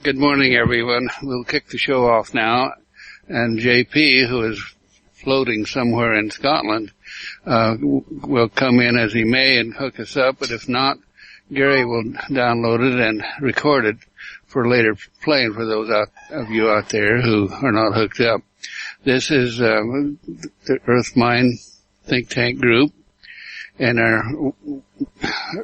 Good morning, everyone. We'll kick the show off now. And JP, who is floating somewhere in Scotland, will come in as he may and hook us up. But if not, Gary will download it and record it for later playing for those of you out there who are not hooked up. This is the Earth Mind Think Tank group and our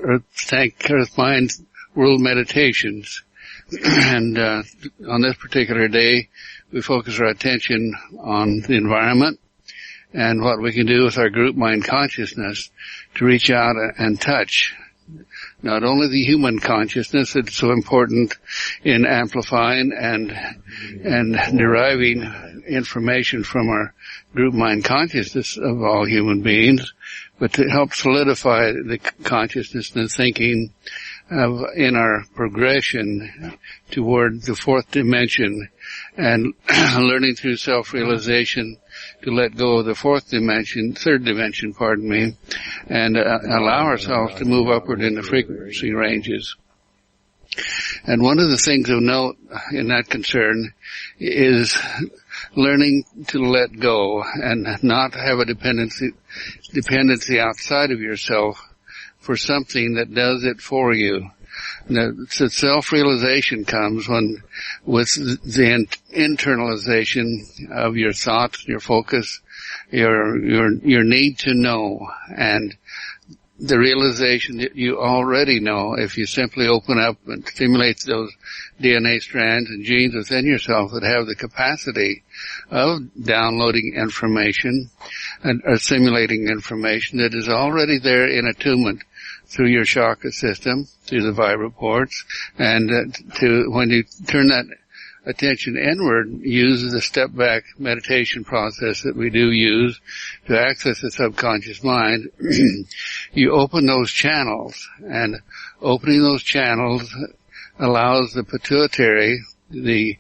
Earth Mind World Meditations. And on this particular day, we focus our attention on the environment and what we can do with our group mind consciousness to reach out and touch not only the human consciousness that's so important in amplifying and deriving information from our group mind consciousness of all human beings, but to help solidify the consciousness and the thinking in our progression toward the fourth dimension and learning through self-realization to let go of the third dimension, and allow ourselves to move upward in the frequency ranges. And one of the things of note in that concern is learning to let go and not have a dependency outside of yourself for something that does it for you. The self-realization comes with the internalization of your thoughts, your focus, your need to know, and the realization that you already know if you simply open up and stimulate those DNA strands and genes within yourself that have the capacity of downloading information and assimilating information that is already there in attunement through your chakra system, through the vibraports, and when you turn that attention inward, use the step-back meditation process that we do use to access the subconscious mind. You open those channels, and opening those channels allows the pituitary, the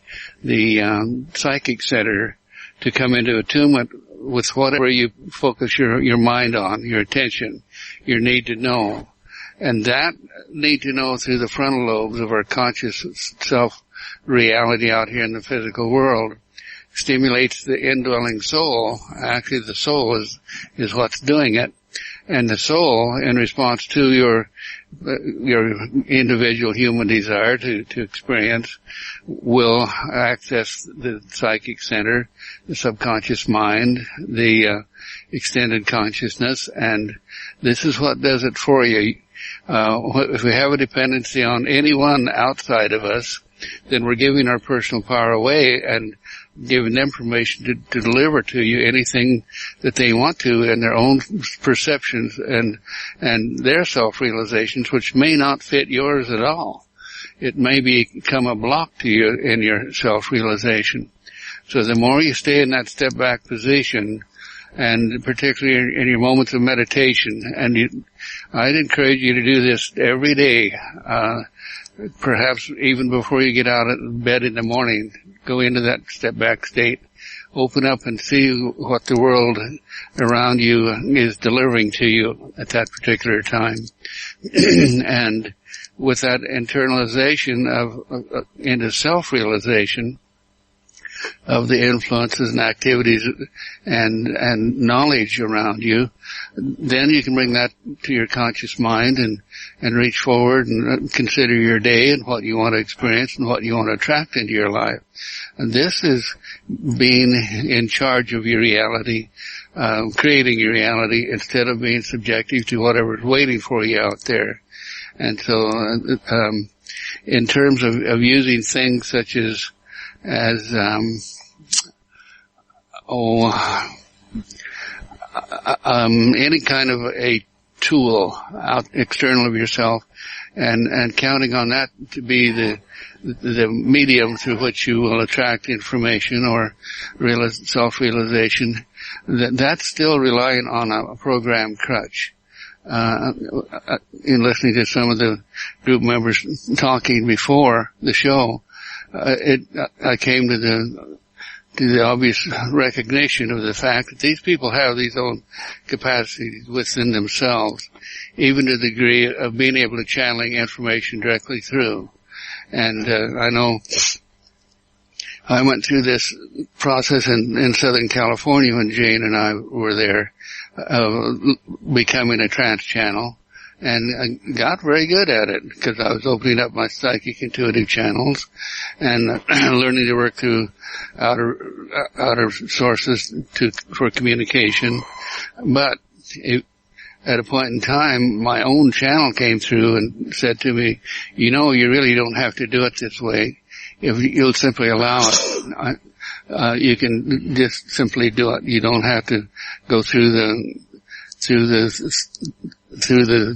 psychic center, to come into attunement with whatever you focus your mind on, your attention, your need to know. And that need to know through the frontal lobes of our conscious self-reality out here in the physical world stimulates the indwelling soul. Actually, the soul is what's doing it. And the soul, in response to your individual human desire to experience, will access the psychic center, the subconscious mind, the extended consciousness, and this is what does it for you. If we have a dependency on anyone outside of us, then we're giving our personal power away and giving them permission to deliver to you anything that they want to in their own perceptions and their self-realizations, which may not fit yours at all. It may become a block to you in your self-realization. So the more you stay in that step-back position, and particularly in your moments of meditation, and I'd encourage you to do this every day, perhaps even before you get out of bed in the morning. Go into that step-back state, open up and see what the world around you is delivering to you at that particular time. And with that internalization into self-realization of the influences and activities and knowledge around you, then you can bring that to your conscious mind and reach forward and consider your day and what you want to experience and what you want to attract into your life. And this is being in charge of your reality, creating your reality instead of being subjective to whatever's waiting for you out there. And so, in terms of using things such as any kind of a tool out external of yourself, and counting on that to be the medium through which you will attract information or self-realization, that's still relying on a program crutch. In listening to some of the group members talking before the show, I came to the obvious recognition of the fact that these people have these own capacities within themselves, even to the degree of being able to channeling information directly through. And I know I went through this process in Southern California when Jane and I were there, becoming a trance channel, and I got very good at it because I was opening up my psychic intuitive channels and learning to work through outer sources for communication. But at a point in time, my own channel came through and said to me, you really don't have to do it this way. If you'll simply allow it, you can just simply do it. You don't have to go through the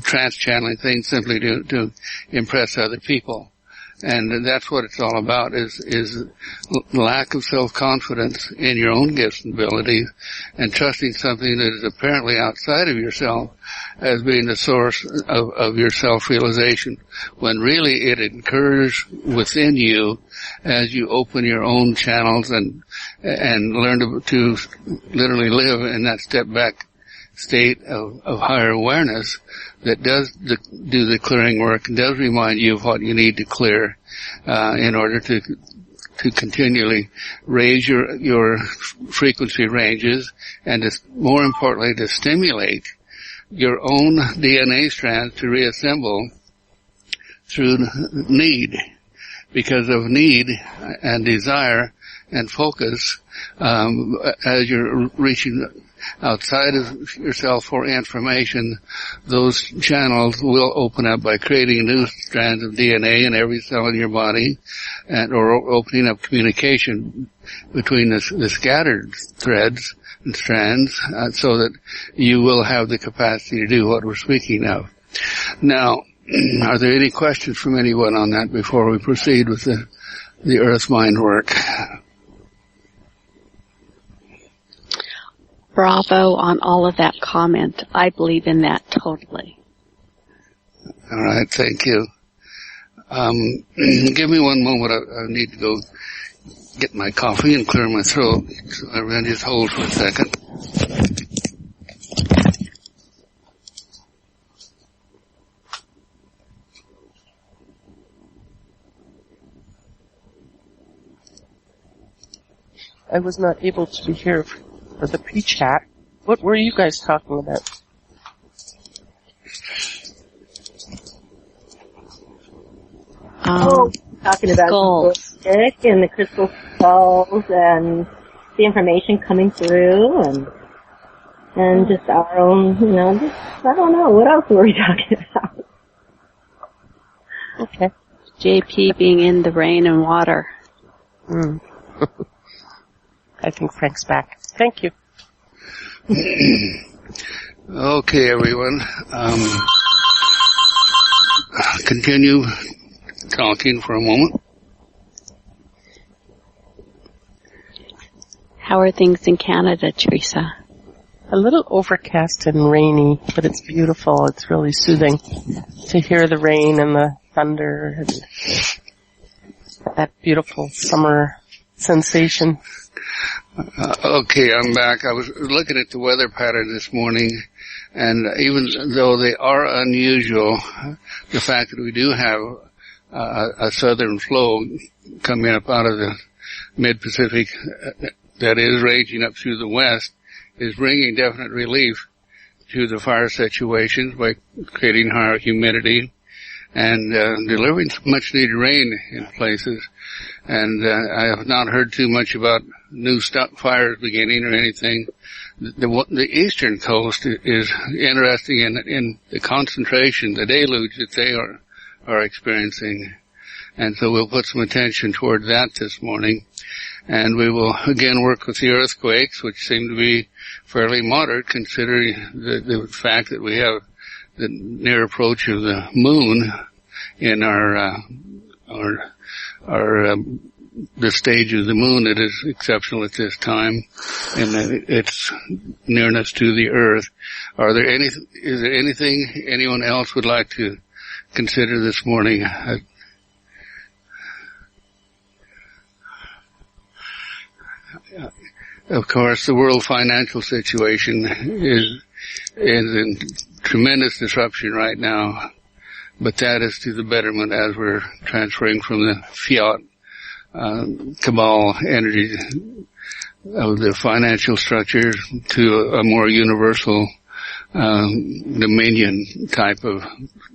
trance channeling thing simply to impress other people. And that's what it's all about, is lack of self-confidence in your own gifts and abilities, and trusting something that is apparently outside of yourself as being the source of your self-realization, when really it occurs within you as you open your own channels and learn to literally live in that step back state of higher awareness that does do the clearing work and does remind you of what you need to clear in order to continually raise your frequency ranges, and more importantly to stimulate your own DNA strands to reassemble through need. Because of need and desire and focus, as you're reaching outside of yourself for information, those channels will open up by creating new strands of DNA in every cell in your body, or opening up communication between the scattered threads and strands, so that you will have the capacity to do what we're speaking of. Now, are there any questions from anyone on that before we proceed with the earth mind work? Bravo on all of that comment. I believe in that totally. All right, thank you. Give me one moment. I need to go get my coffee and clear my throat. So everyone just hold for a second. I was not able to be here for the pre-chat. What were you guys talking about? Talking about skulls. the stick and the crystal skulls and the information coming through and just our own, I don't know, what else were we talking about? Okay. JP being in the rain and water. I think Frank's back. Thank you. Okay, everyone. Continue talking for a moment. How are things in Canada, Teresa? A little overcast and rainy, but it's beautiful. It's really soothing to hear the rain and the thunder and that beautiful summer sensation. Okay, I'm back. I was looking at the weather pattern this morning, and even though they are unusual, the fact that we do have a southern flow coming up out of the mid-Pacific that is raging up through the west is bringing definite relief to the fire situations by creating higher humidity and delivering much needed rain in places. And I have not heard too much about new fires beginning or anything. The eastern coast is interesting in the concentration, the deluge that they are experiencing. And so we'll put some attention toward that this morning. And we will again work with the earthquakes, which seem to be fairly moderate considering the fact that we have the near approach of the moon in the stage of the moon that is exceptional at this time, and its nearness to the earth. Is there anything anyone else would like to consider this morning? Of course, the world financial situation is in tremendous disruption right now, but that is to the betterment as we're transferring from the fiat cabal energy of the financial structure to a more universal dominion type of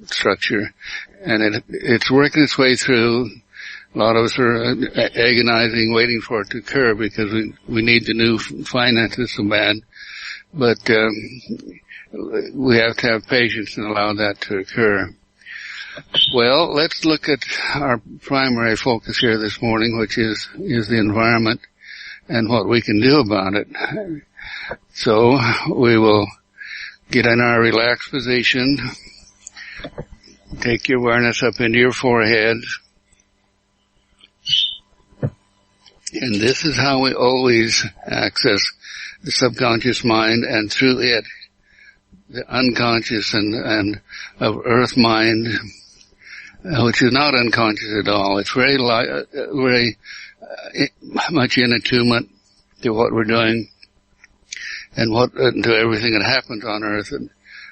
structure. And it's working its way through. A lot of us are agonizing, waiting for it to occur because we need the new finances so bad. But we have to have patience and allow that to occur. Well, let's look at our primary focus here this morning, which is the environment and what we can do about it. So we will get in our relaxed position. Take your awareness up into your forehead. And this is how we always access the subconscious mind, and through it, the unconscious and of earth mind, which is not unconscious at all. It's very much in attunement to what we're doing and to everything that happens on earth.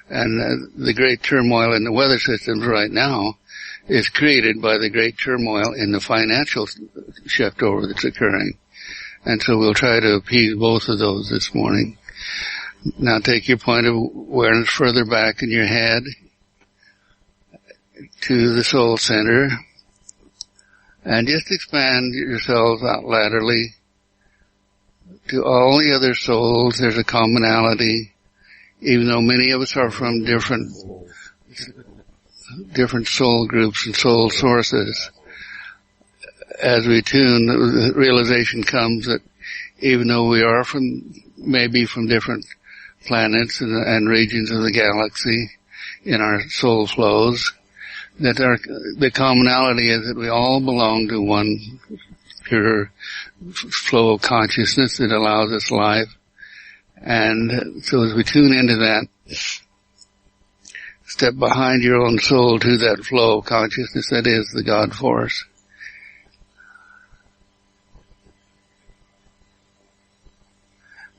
And the great turmoil in the weather systems right now is created by the great turmoil in the financial shift over that's occurring. And so we'll try to appease both of those this morning. Now take your point of awareness further back in your head to the soul center, and just expand yourselves out laterally to all the other souls. There's a commonality, even though many of us are from different soul groups and soul sources. As we tune, the realization comes that even though we are maybe from different planets and regions of the galaxy in our soul flows, that the commonality is that we all belong to one pure flow of consciousness that allows us life. And so as we tune into that, step behind your own soul to that flow of consciousness that is the God force.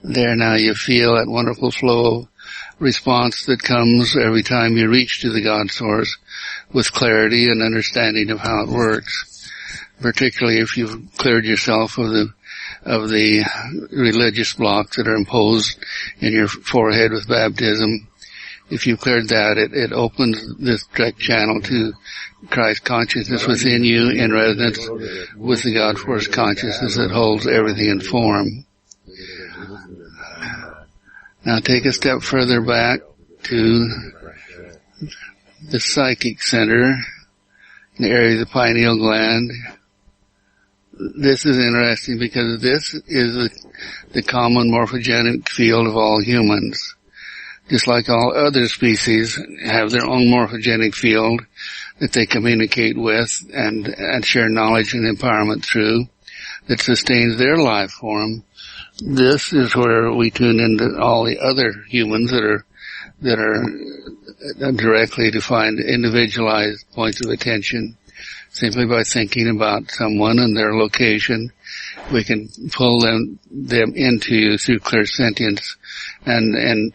There now you feel that wonderful flow of response that comes every time you reach to the God source with clarity and understanding of how it works. Particularly if you've cleared yourself of the religious blocks that are imposed in your forehead with baptism. If you've cleared that, it opens this direct channel to Christ consciousness within you in resonance with the God force consciousness that holds everything in form. Now take a step further back to the psychic center, in the area of the pineal gland. This is interesting because this is the common morphogenic field of all humans. Just like all other species have their own morphogenic field that they communicate with and share knowledge and empowerment through that sustains their life form. This is where we tune into all the other humans that are directly to find individualized points of attention. Simply by thinking about someone and their location, we can pull them into you through clairsentience. And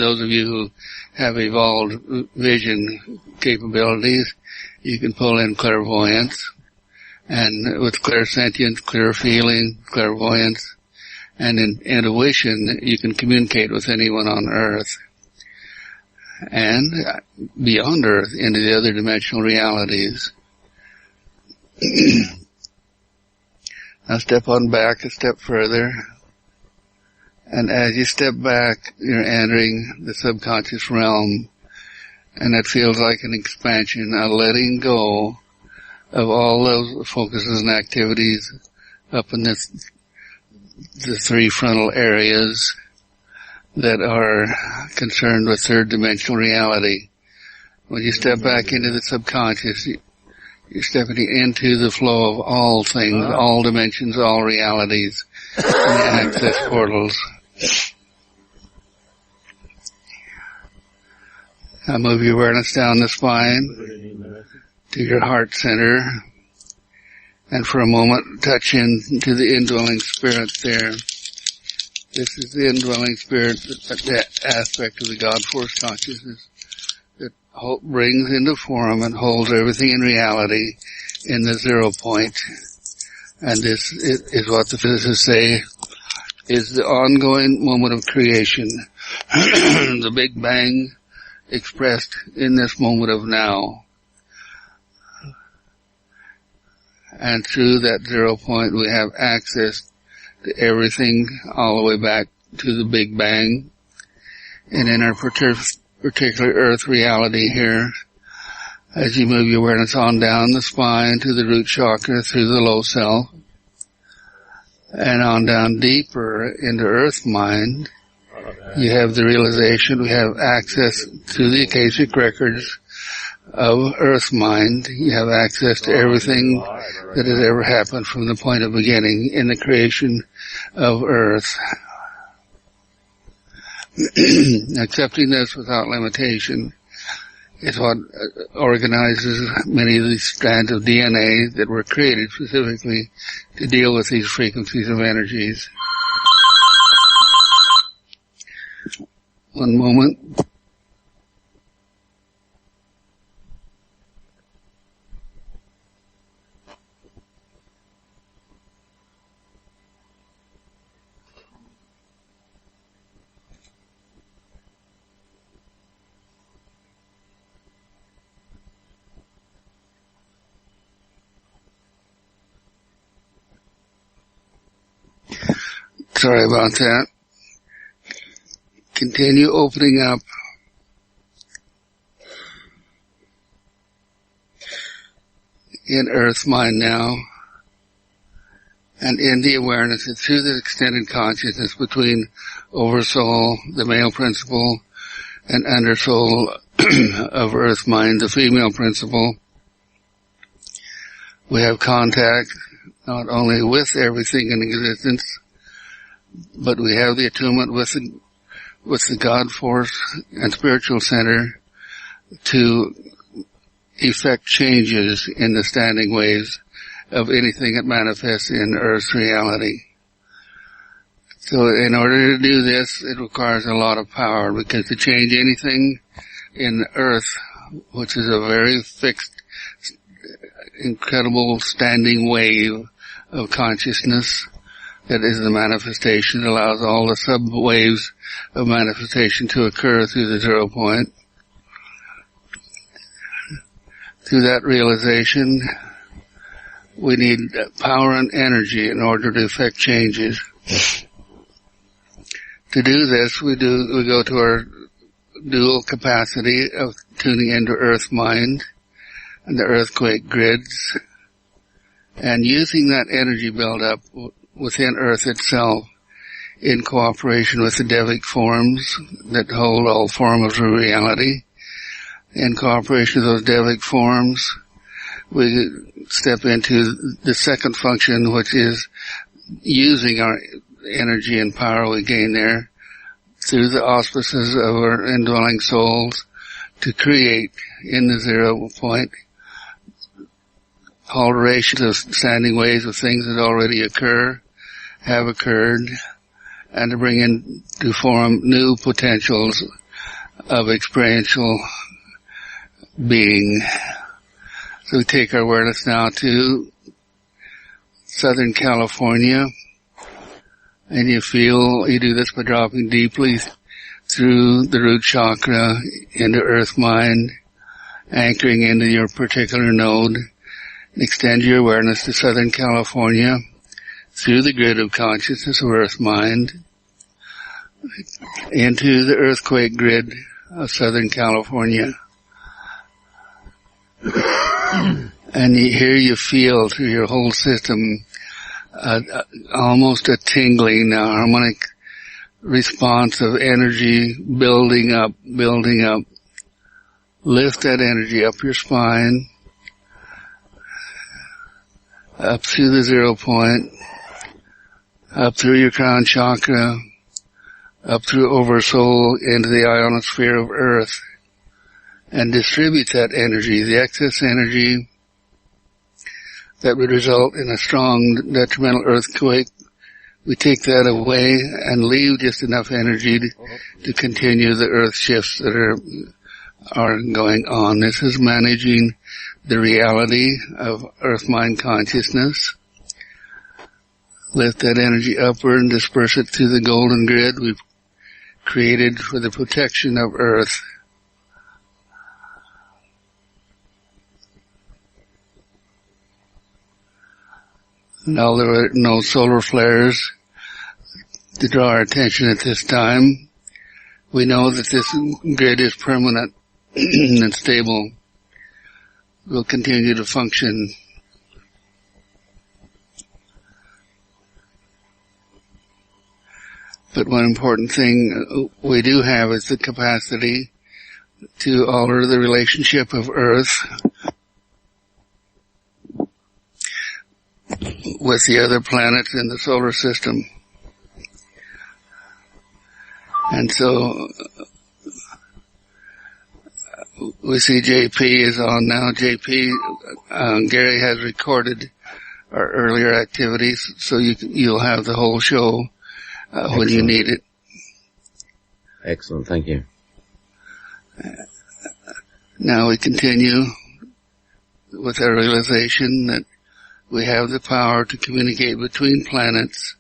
those of you who have evolved vision capabilities, you can pull in clairvoyance. And with clairsentience, clear feeling, clairvoyance, and in intuition, you can communicate with anyone on Earth and beyond Earth into the other dimensional realities. Now step on back a step further, and as you step back, you're entering the subconscious realm, and it feels like an expansion, a letting go of all those focuses and activities up in the three frontal areas that are concerned with third dimensional reality. When you step back into the subconscious, you're stepping into the flow of all things, all dimensions, all realities, and the access portals. Now move your awareness down the spine to your heart center, and for a moment touch into the indwelling spirit there. This is the indwelling spirit, that aspect of the God force consciousness that brings into form and holds everything in reality in the 0 point. And this is what the physicists say is the ongoing moment of creation. The Big Bang expressed in this moment of now. And through that 0 point we have access to everything all the way back to the Big Bang. And in our particular Earth reality here, as you move your awareness on down the spine to the root chakra through the low self, and on down deeper into Earth mind, you have the realization we have access to the Akashic records of Earth mind. You have access to everything that has ever happened from the point of beginning in the creation of Earth. Accepting this without limitation is what organizes many of these strands of DNA that were created specifically to deal with these frequencies of energies. One moment. Sorry about that. Continue opening up. In Earth mind now. And in the awareness and through the extended consciousness between Oversoul, the male principle, and Undersoul of Earth mind, the female principle. We have contact not only with everything in existence, but we have the attunement with the God force and spiritual center to effect changes in the standing waves of anything that manifests in Earth's reality. So in order to do this, it requires a lot of power, because to change anything in Earth, which is a very fixed, incredible standing wave of consciousness, that is the manifestation, allows all the sub-waves of manifestation to occur through the 0 point. Through that realization, we need power and energy in order to effect changes. To do this, we go to our dual capacity of tuning into Earth mind and the earthquake grids, and using that energy buildup within Earth itself in cooperation with the Devic forms that hold all forms of reality. In cooperation with those Devic forms, we step into the second function, which is using our energy and power we gain there through the auspices of our indwelling souls to create in the 0 point alterations of standing waves of things that already have occurred, and to bring in to form new potentials of experiential being. So we take our awareness now to Southern California, and you do this by dropping deeply through the root chakra into Earth mind, anchoring into your particular node. Extend your awareness to Southern California through the grid of consciousness of Earth mind into the earthquake grid of Southern California. And here you feel through your whole system almost a tingling, harmonic response of energy building up. Lift that energy up your spine, up through the 0 point, up through your crown chakra, up through Oversoul into the ionosphere of Earth, and distribute that energy, the excess energy that would result in a strong detrimental earthquake. We take that away and leave just enough energy to continue the earth shifts that are going on. This is managing the reality of earth mind consciousness. lift that energy upward and disperse it through the golden grid we've created for the protection of Earth. Now there are no solar flares to draw our attention at this time. We know that this grid is permanent and stable. Will continue to function. But one important thing we do have is the capacity to alter the relationship of Earth with the other planets in the solar system. And so we see JP is on now. JP, Gary has recorded our earlier activities, so you'll have the whole show when you need it. Excellent, thank you. Now we continue with our realization that we have the power to communicate between planets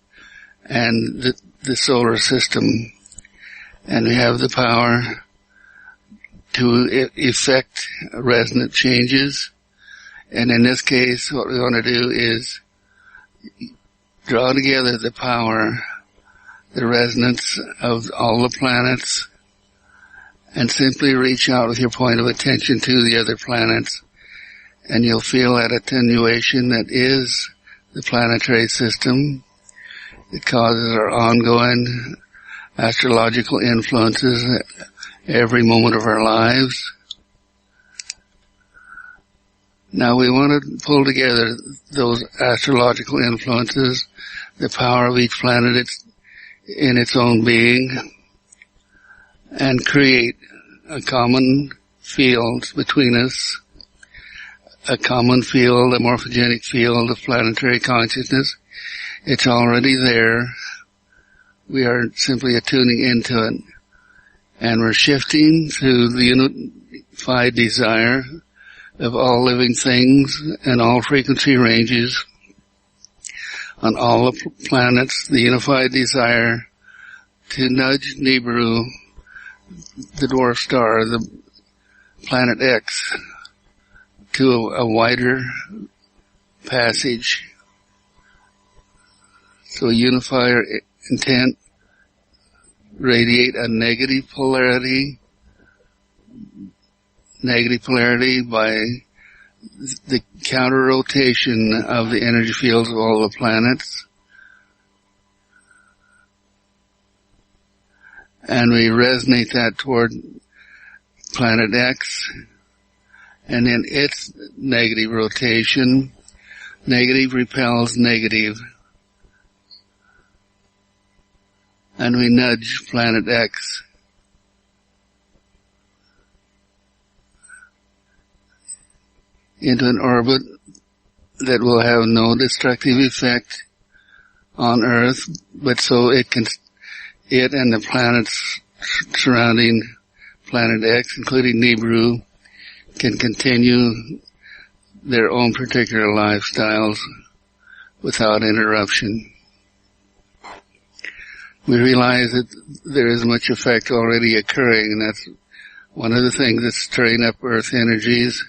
and the solar system, and we have the power to effect resonant changes. And in this case, what we want to do is draw together the power, the resonance of all the planets, and simply reach out with your point of attention to the other planets, and you'll feel that attenuation that is the planetary system. It causes our ongoing astrological influences every moment of our lives. Now we want to pull together those astrological influences, the power of each planet in its own being, and create a common field between us, a common field, a morphogenic field of planetary consciousness. It's already there. We are simply attuning into it. And we're shifting to the unified desire of all living things and all frequency ranges on all the planets, the unified desire to nudge Nibiru, the dwarf star, the planet X, to a wider passage. So unify our intent, radiate a negative polarity by the counter rotation of the energy fields of all the planets. And we resonate that toward planet X, and in its negative rotation, negative repels negative. And we nudge planet X into an orbit that will have no destructive effect on Earth, but so it and the planets surrounding planet X, including Nibiru, can continue their own particular lifestyles without interruption. We realize that there is much effect already occurring, and that's one of the things that's stirring up Earth energies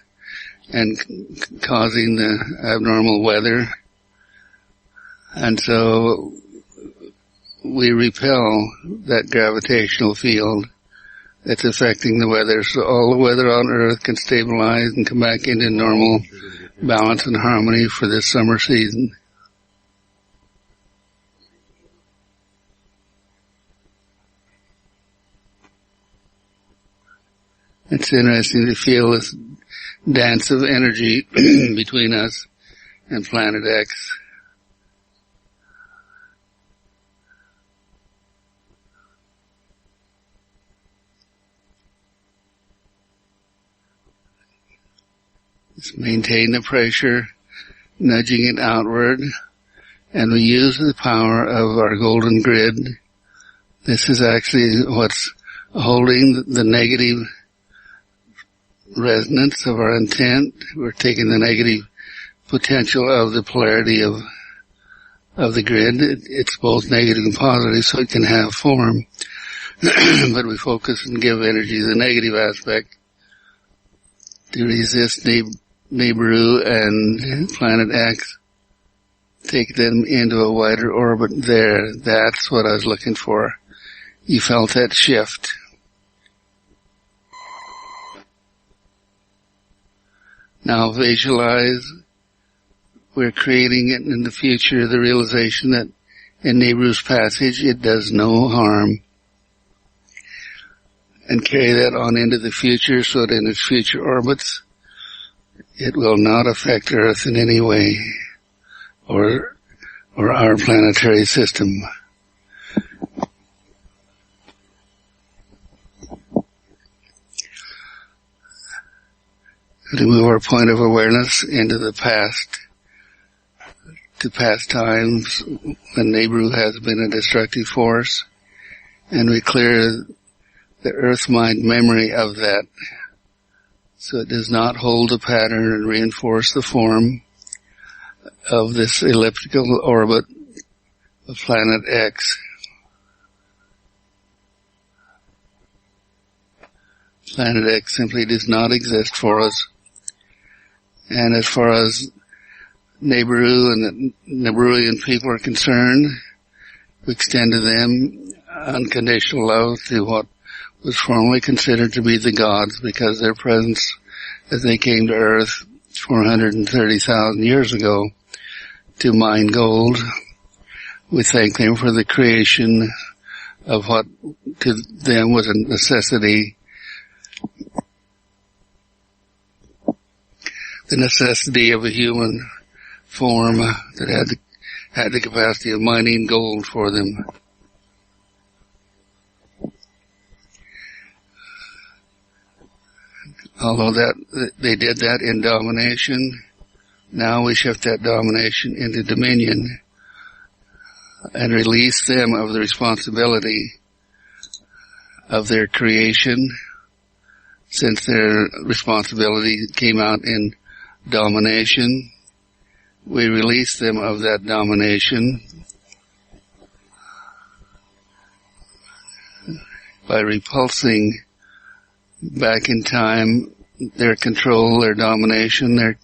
and causing the abnormal weather. And so we repel that gravitational field that's affecting the weather, so all the weather on Earth can stabilize and come back into normal balance and harmony for this summer season. It's interesting to feel this dance of energy between us and planet X. Just maintain the pressure, nudging it outward, and we use the power of our golden grid. This is actually what's holding the negative resonance of our intent. We're taking the negative potential of the polarity of of the grid. It's both negative and positive, so it can have form. But we focus and give energy to the negative aspect to resist Nibiru and Planet X. Take them into a wider orbit there. That's what I was looking for. You felt that shift. Now visualize we're creating it in the future, the realization that in Nibiru's passage it does no harm. And carry that on into the future so that in its future orbits it will not affect Earth in any way or our planetary system. To move our point of awareness into the past, to past times when Nibiru has been a destructive force, and we clear the earth mind memory of that, so it does not hold the pattern and reinforce the form of this elliptical orbit of planet X. Planet X simply does not exist for us. And as far as Nibiru and the Nibiruian people are concerned, we extend to them unconditional love to what was formerly considered to be the gods, because their presence as they came to Earth 430,000 years ago to mine gold. We thank them for the creation of what to them was a necessity, the necessity of a human form that had the capacity of mining gold for them. Although that they did that in domination, now we shift that domination into dominion and release them of the responsibility of their creation, since their responsibility came out in domination. We release them of that domination by repulsing back in time their control, their domination, their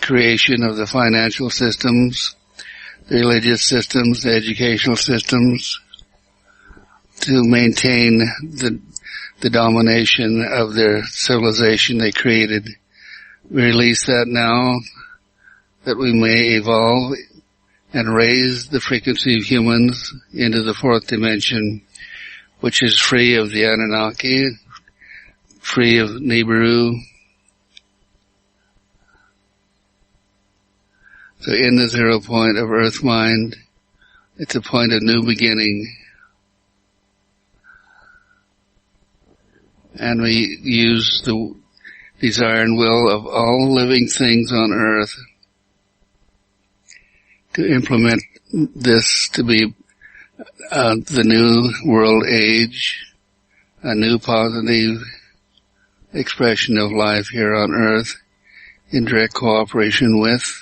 creation of the financial systems, the religious systems, the educational systems, to maintain the domination of their civilization they created. We release that now that we may evolve and raise the frequency of humans into the fourth dimension, which is free of the Anunnaki, free of Nibiru. So in the 0 point of Earth mind, it's a point of new beginning. And we use the desire and will of all living things on Earth to implement this to be the new world age, a new positive expression of life here on Earth in direct cooperation with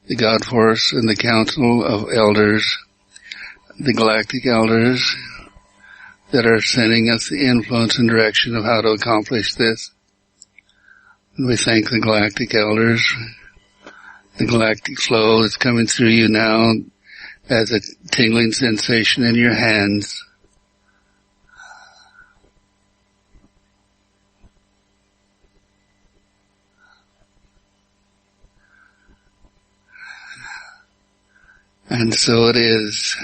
the God Force and the Council of Elders, the Galactic Elders that are sending us the influence and direction of how to accomplish this. And we thank the Galactic Elders. The galactic flow is coming through you now as a tingling sensation in your hands. And so it is.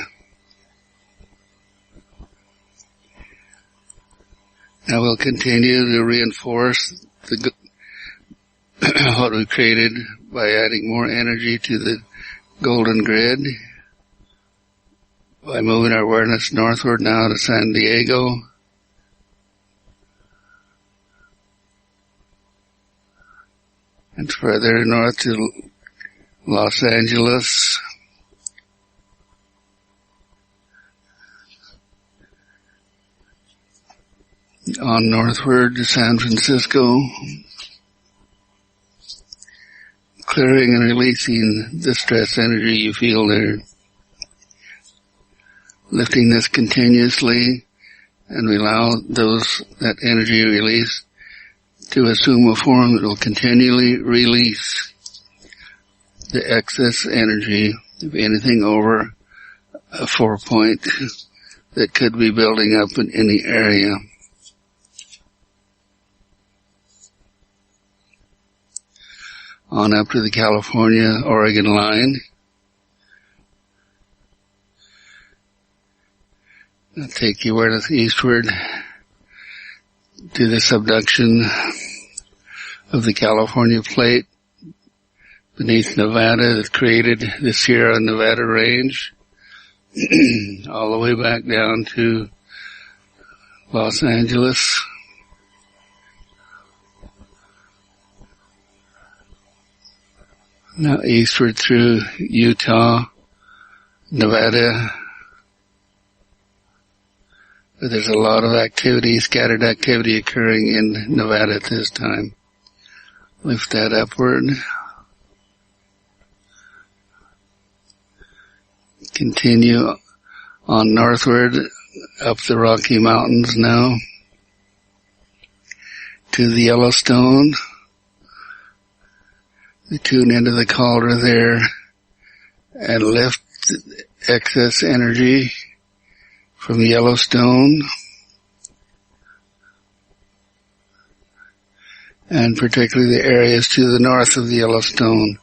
Now we'll continue to reinforce what we created by adding more energy to the golden grid, by moving our awareness northward now to San Diego, and further north to Los Angeles, on northward to San Francisco, clearing and releasing the stress energy you feel there. lifting this continuously, and we allow that energy release to assume a form that will continually release the excess energy of anything over a 4 point that could be building up in any area. On up to the California-Oregon line. Now take your awareness eastward to the subduction of the California plate beneath Nevada that created the Sierra Nevada range, all the way back down to Los Angeles. Now eastward through Utah, Nevada. But there's a lot of activity, scattered activity occurring in Nevada at this time. Lift that upward. Continue on northward up the Rocky Mountains now to the Yellowstone. We tune into the cauldron there and lift excess energy from Yellowstone, and particularly the areas to the north of the Yellowstone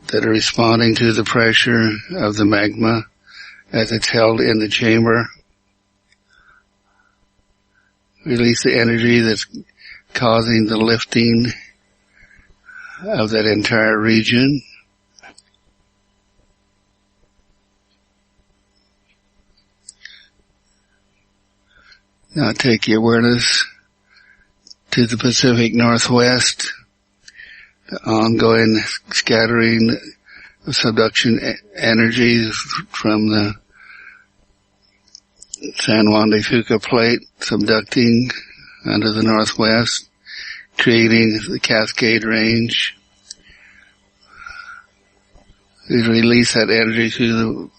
that are responding to the pressure of the magma as it's held in the chamber. Release the energy that's causing the lifting of that entire region. Now take your awareness to the Pacific Northwest, the ongoing scattering of subduction energy from the San Juan de Fuca plate subducting under the northwest, creating the Cascade Range. We release that energy to the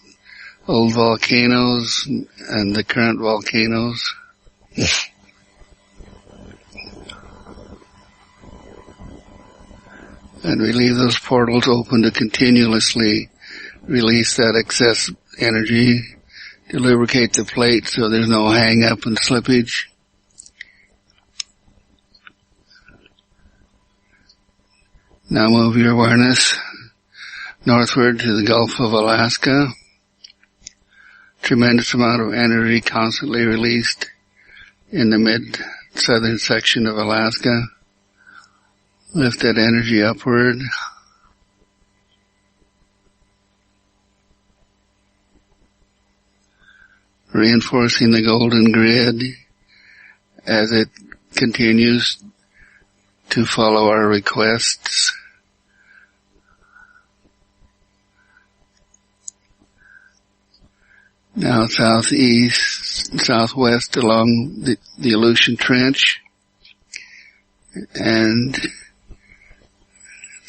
old volcanoes and the current volcanoes. And we leave those portals open to continuously release that excess energy to lubricate the plate so there's no hang up and slippage. Now move your awareness northward to the Gulf of Alaska. Tremendous amount of energy constantly released in the mid-southern section of Alaska. Lift that energy upward. Reinforcing the golden grid as it continues to follow our requests. Now southeast, southwest along the Aleutian Trench, and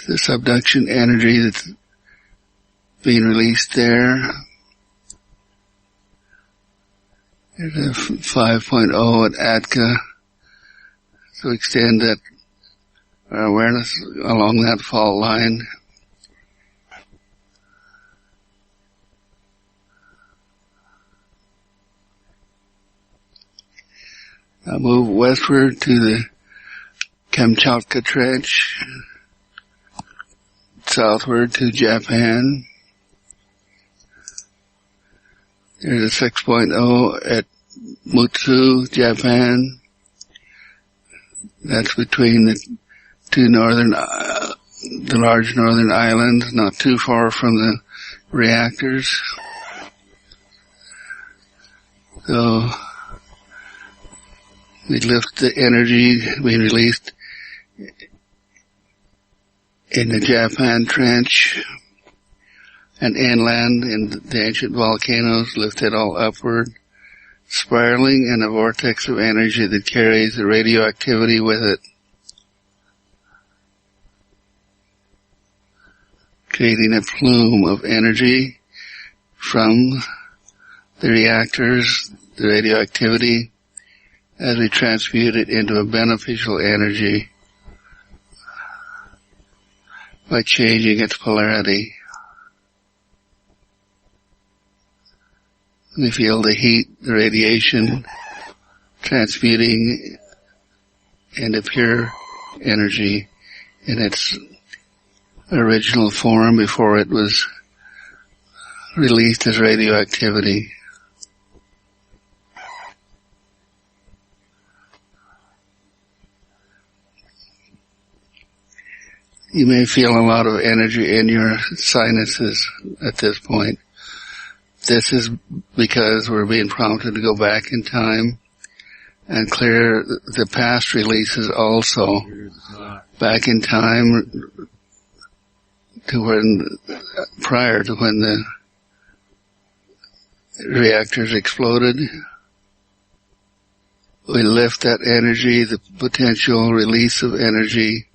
the subduction energy that's being released there. There's a 5.0 at Atka, so extend that our awareness along that fault line. Now move westward to the Kamchatka Trench, southward to Japan. There's a 6.0 at Mutsu, Japan. That's between the two the large northern islands, not too far from the reactors. So we lift the energy being released in the Japan Trench and inland in the ancient volcanoes, lift it all upward, spiraling in a vortex of energy that carries the radioactivity with it, creating a plume of energy from the reactors, the radioactivity, as we transmute it into a beneficial energy by changing its polarity. We feel the heat, the radiation, transmuting into pure energy in its original form before it was released as radioactivity. You may feel a lot of energy in your sinuses at this point. This is because we're being prompted to go back in time and clear the past releases also. Back in time to when, prior to when the reactors exploded. We lift that energy, the potential release of energy,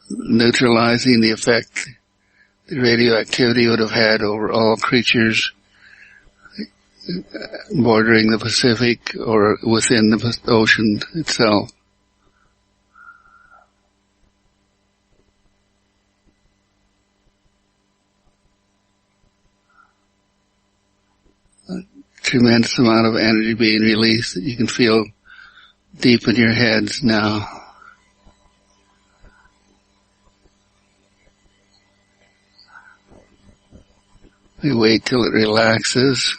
neutralizing the effect the radioactivity would have had over all creatures bordering the Pacific or within the ocean itself. A tremendous amount of energy being released that you can feel deep in your heads now. We wait till it relaxes.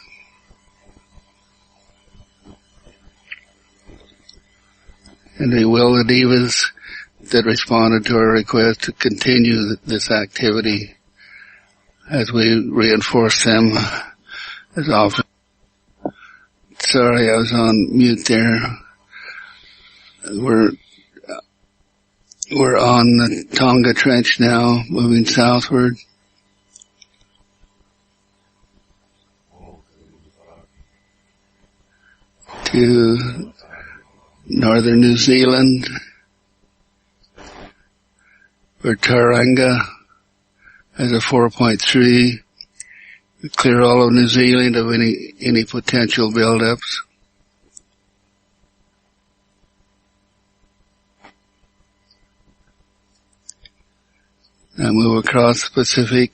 And we will the divas that responded to our request to continue this activity as we reinforce them as often. Sorry, I was on mute there. We're on the Tonga Trench now, moving southward. To northern New Zealand, where Tauranga has a 4.3. We clear all of New Zealand of any potential buildups. Now move across the Pacific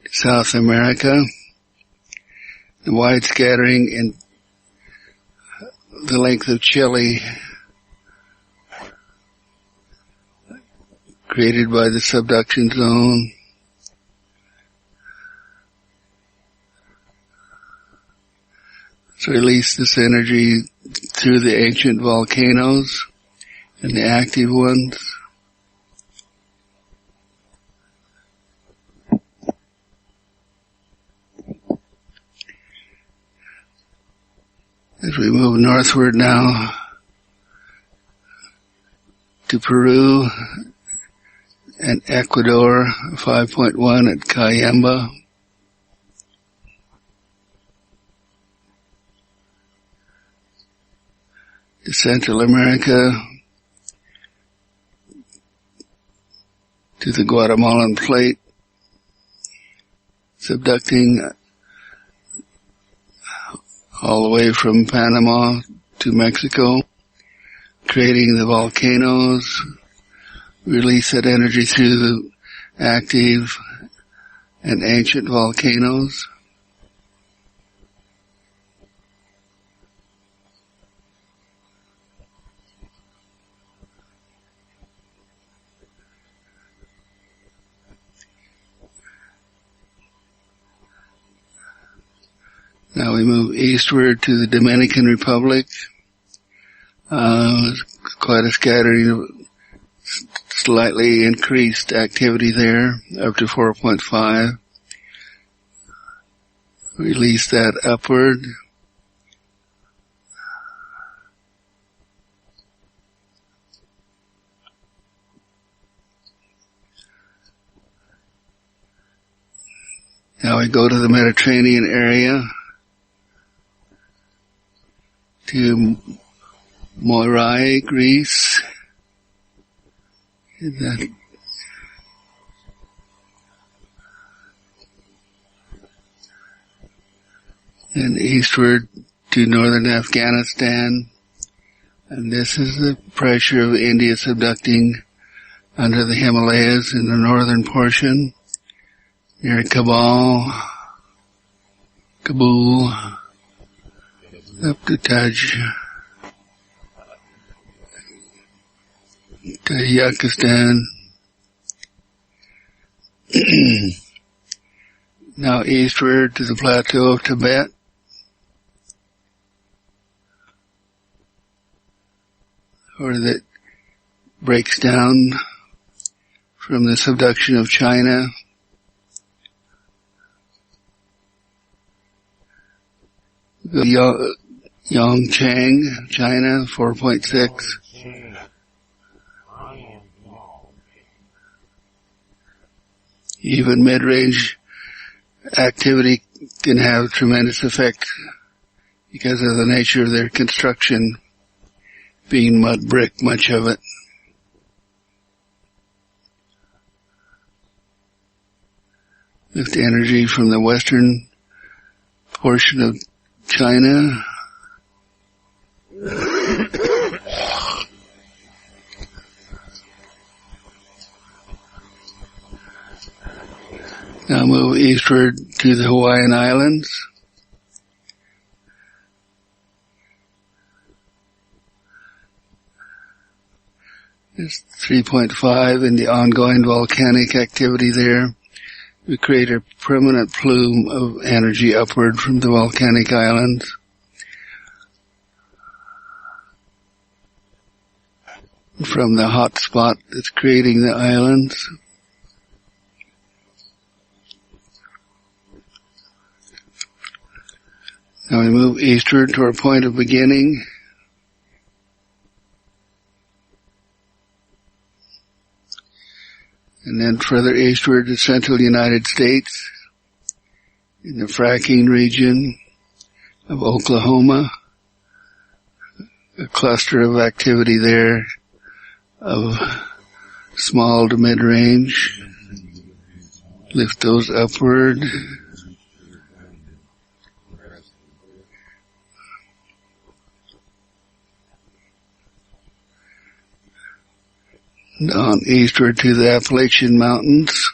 to South America. The wide scattering in the length of Chile created by the subduction zone. Let's release this energy through the ancient volcanoes and the active ones. As we move northward now to Peru and Ecuador, 5.1 at Cayamba. To Central America, to the Guatemalan plate, subducting all the way from Panama to Mexico, creating the volcanoes, release that energy through the active and ancient volcanoes. Now we move eastward to the Dominican Republic. Quite a scattering of slightly increased activity there, up to 4.5. Release that upward. Now we go to the Mediterranean area, to Moirai, Greece. and eastward to northern Afghanistan. And this is the pressure of India subducting under the Himalayas in the northern portion, near Kabul, up to Tajikistan. Now eastward to the plateau of Tibet. Or that breaks down from the subduction of China. Yongchang, China, 4.6. Even mid-range activity can have tremendous effect because of the nature of their construction, being mud brick, much of it. Lift energy from the western portion of China. Now move eastward to the Hawaiian Islands. There's 3.5 in the ongoing volcanic activity there. We create a permanent plume of energy upward from the volcanic islands. From the hot spot that's creating the islands. Now we move eastward to our point of beginning. And then further eastward to central United States, in the fracking region of Oklahoma, a cluster of activity there of small to mid-range. Lift those upward. On eastward to the Appalachian Mountains.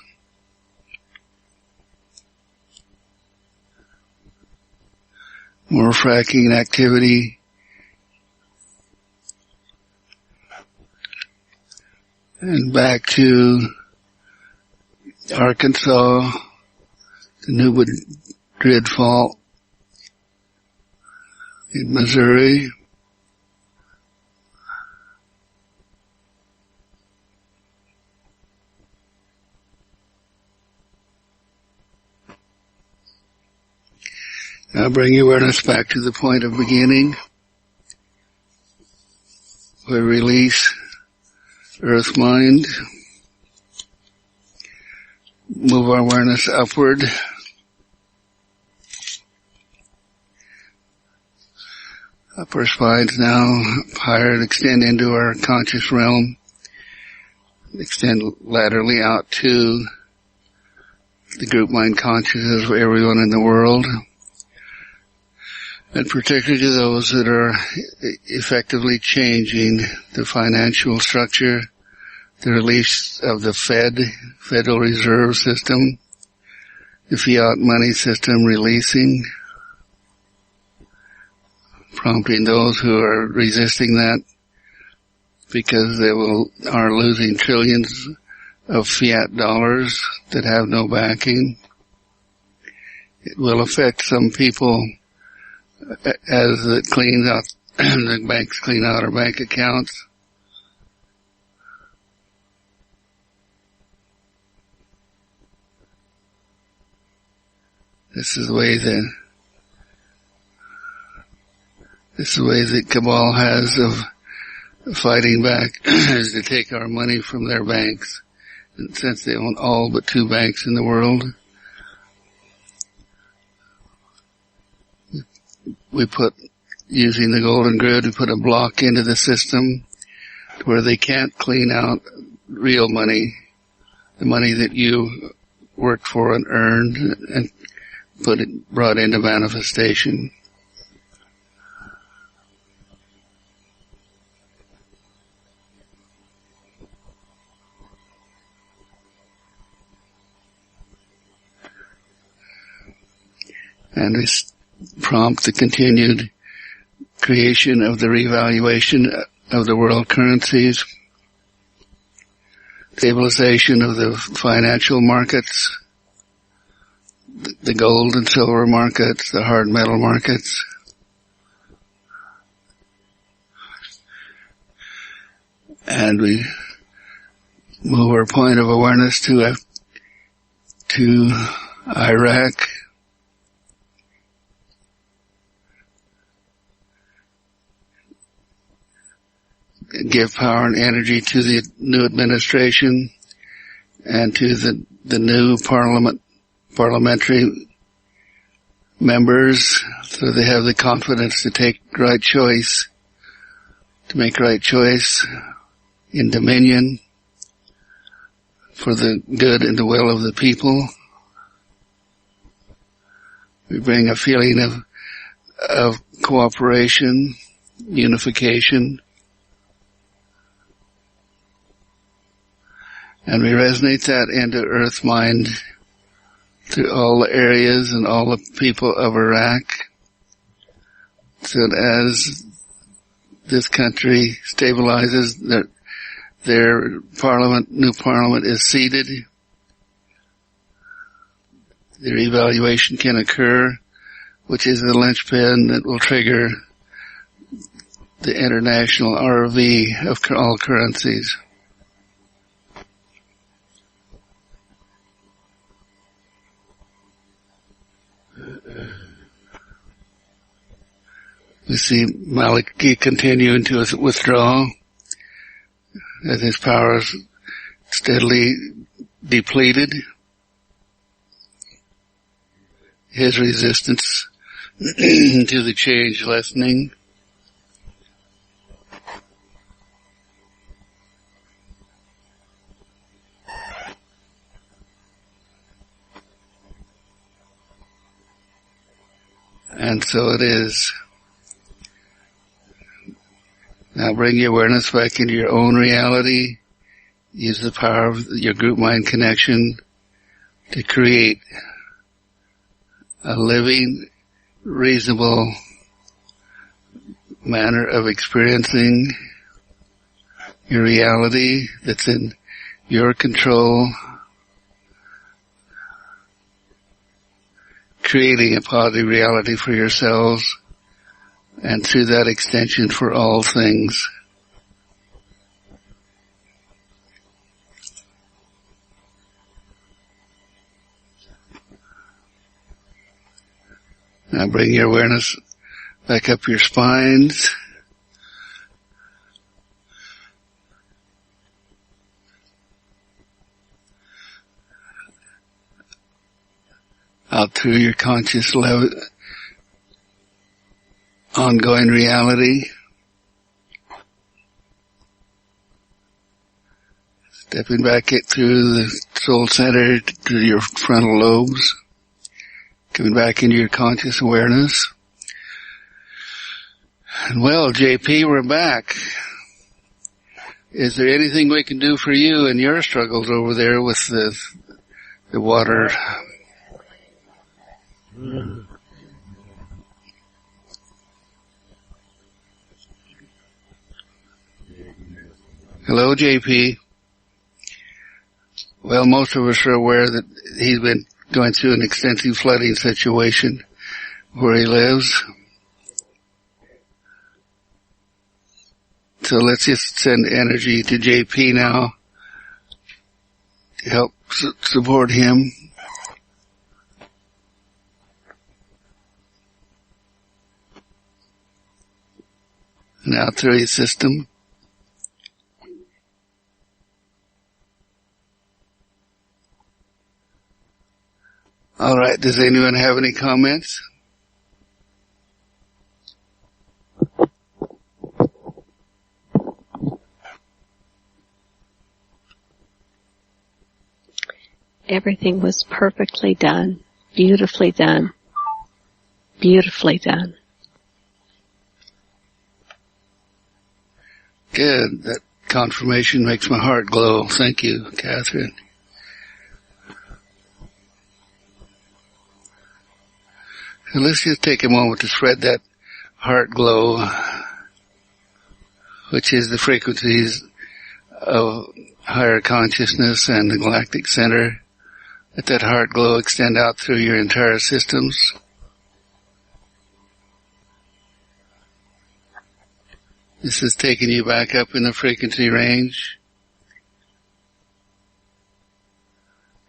More fracking activity. And back to Arkansas, the New Madrid Fault in Missouri. Now bring your awareness back to the point of beginning. We release earth mind. Move our awareness upward. Upper spines now higher and extend into our conscious realm. Extend laterally out to the group mind consciousness of everyone in the world. And particularly to those that are effectively changing the financial structure, the release of the Federal Reserve System, the fiat money system releasing, prompting those who are resisting that because they are losing trillions of fiat dollars that have no backing. It will affect some people as it cleans out, the banks clean out our bank accounts. This is the way that Cabal has of fighting back, is to take our money from their banks. And since they own all but 2 banks in the world, we put, using the golden grid, we put a block into the system where they can't clean out real money, the money that you worked for and earned, and brought into manifestation. And we prompt the continued creation of the revaluation of the world currencies, stabilization of the financial markets, the gold and silver markets, the hard metal markets. And we move our point of awareness to Iraq, give power and energy to the new administration and to the new parliamentary members, so they have the confidence to make right choice in dominion for the good and the will of the people. We bring a feeling of cooperation, unification, and we resonate that into Earth Mind through all the areas and all the people of Iraq, so that as this country stabilizes, their new parliament is seated, their evaluation can occur, which is the linchpin that will trigger the international RV of all currencies. We see Maliki continuing to withdraw as his power is steadily depleted. His resistance to the change lessening. And so it is. Now bring your awareness back into your own reality. Use the power of your group mind connection to create a living, reasonable manner of experiencing your reality that's in your control, creating a positive reality for yourselves, and through that extension for all things. Now bring your awareness back up your spines. Out through your conscious level, ongoing reality. Stepping back through the soul center to your frontal lobes. Coming back into your conscious awareness. And well, JP, we're back. Is there anything we can do for you in your struggles over there with the water? Hello, JP. Well, most of us are aware that he's been going through an extensive flooding situation where he lives. So let's just send energy to JP now to help support him. And out through his system. All right. Does anyone have any comments? Everything was perfectly done. Beautifully done. Beautifully done. Good. That confirmation makes my heart glow. Thank you, Catherine. So let's just take a moment to spread that heart glow, which is the frequencies of higher consciousness and the galactic center. Let that heart glow extend out through your entire systems. This is taking you back up in the frequency range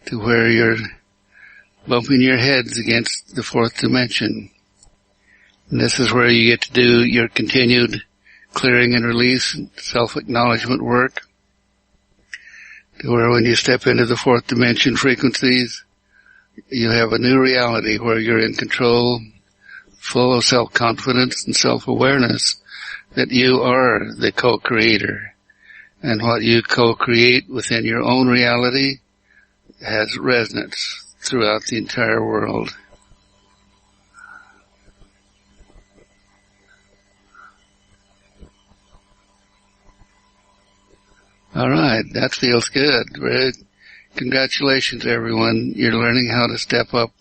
to where you're bumping your heads against the fourth dimension. And this is where you get to do your continued clearing and release, self-acknowledgement work, to where when you step into the fourth dimension frequencies, you have a new reality where you're in control, full of self-confidence and self-awareness that you are the co-creator. And what you co-create within your own reality has resonance throughout the entire world. All right, that feels good. Congratulations, everyone. You're learning how to step up.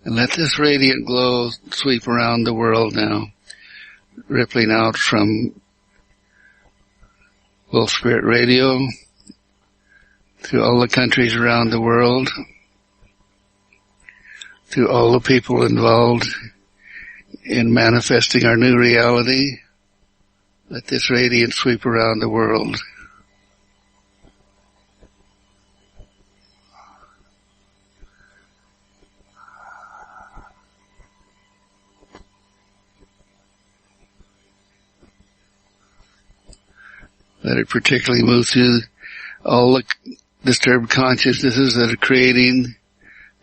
And let this radiant glow sweep around the world now, rippling out from Wolf Spirit Radio through all the countries around the world, to all the people involved in manifesting our new reality. Let this radiance sweep around the world. Let it particularly move through all the disturbed consciousnesses that are creating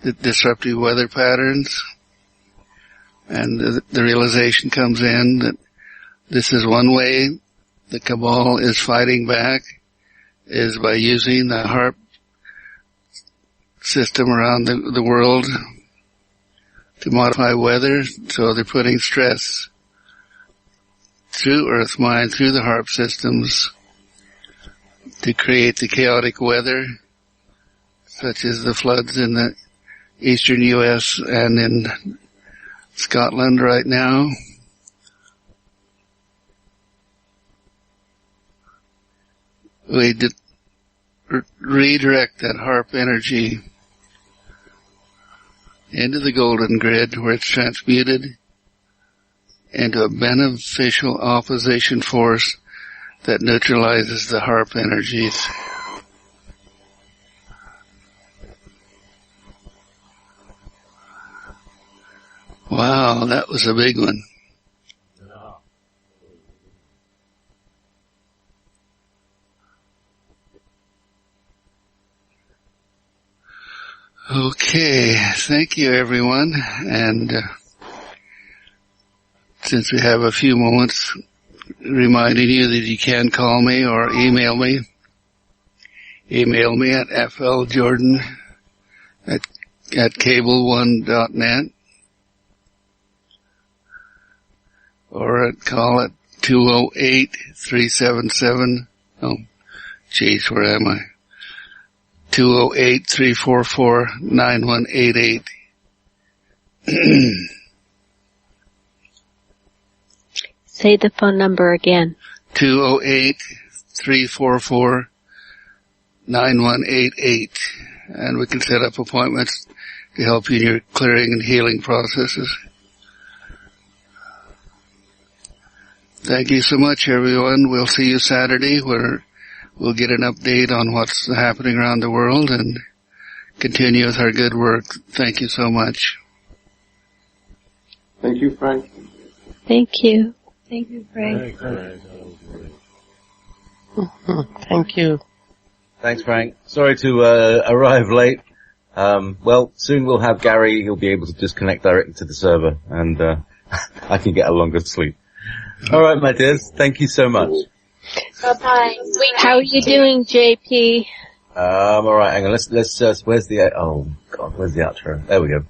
the disruptive weather patterns. And the realization comes in that this is one way the cabal is fighting back, is by using the HARP system around the world to modify weather. So they're putting stress through Earth Mind, through the HARP systems, to create the chaotic weather, such as the floods in the eastern U.S. and in Scotland right now. We redirect that HARP energy into the golden grid where it's transmuted into a beneficial opposition force that neutralizes the HARP energies. Wow, that was a big one. Okay, thank you everyone, and since we have a few moments, reminding you that you can call me or email me. Email me at fljordan at cable1.net or call at 208-377, oh, geez, where am I? 208-344-9188. Say the phone number again. 208-344-9188. And we can set up appointments to help you in your clearing and healing processes. Thank you so much, everyone. We'll see you Saturday where we'll get an update on what's happening around the world and continue with our good work. Thank you so much. Thank you, Frank. Thank you. Thank you, Frank. Thank you. Thanks, Frank. Sorry to arrive late. Well, soon we'll have Gary. He'll be able to just connect directly to the server and I can get a longer sleep. All right, my dears. Thank you so much. Bye-bye. How are you doing, JP? All right, hang on. Let's where's the, oh God, where's the outro? There we go.